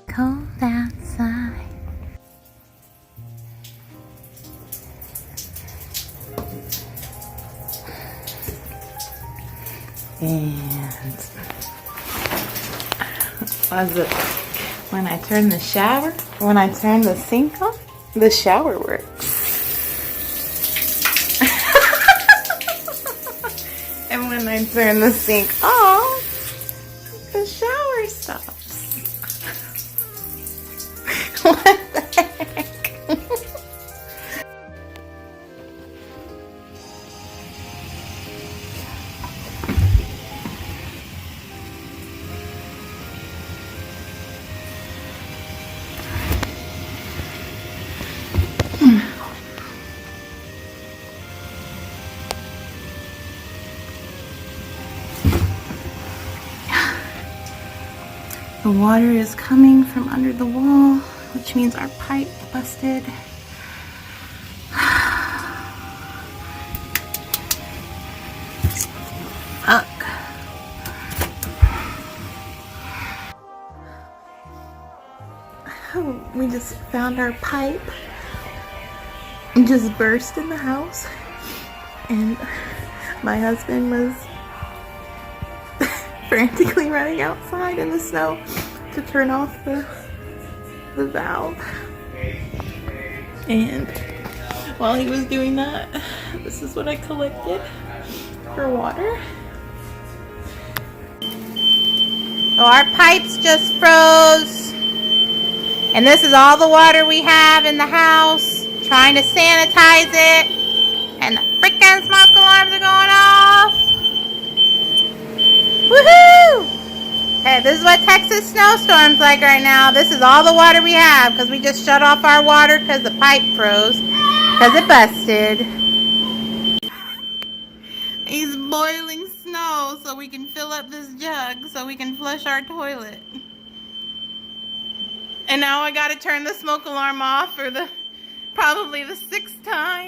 Cold outside. And was it when I turn the shower? When I turn the sink on, the shower works. And when I turn the sink off, the shower stops. What the heck? The water is coming from under the wall, which means our pipe busted. Fuck. We just found our pipe and just burst in the house, and my husband was frantically running outside in the snow to turn off the valve. And while he was doing that, this is what I collected for water. So our pipes just froze, and this is all the water we have in the house. Trying to sanitize it, and the freaking smoke alarms are going off. Woohoo! Hey, this is what Texas snowstorm's like right now. This is all the water we have because we just shut off our water because the pipe froze because it busted. He's boiling snow so we can fill up this jug so we can flush our toilet. And now I gotta turn the smoke alarm off for probably the 6th time.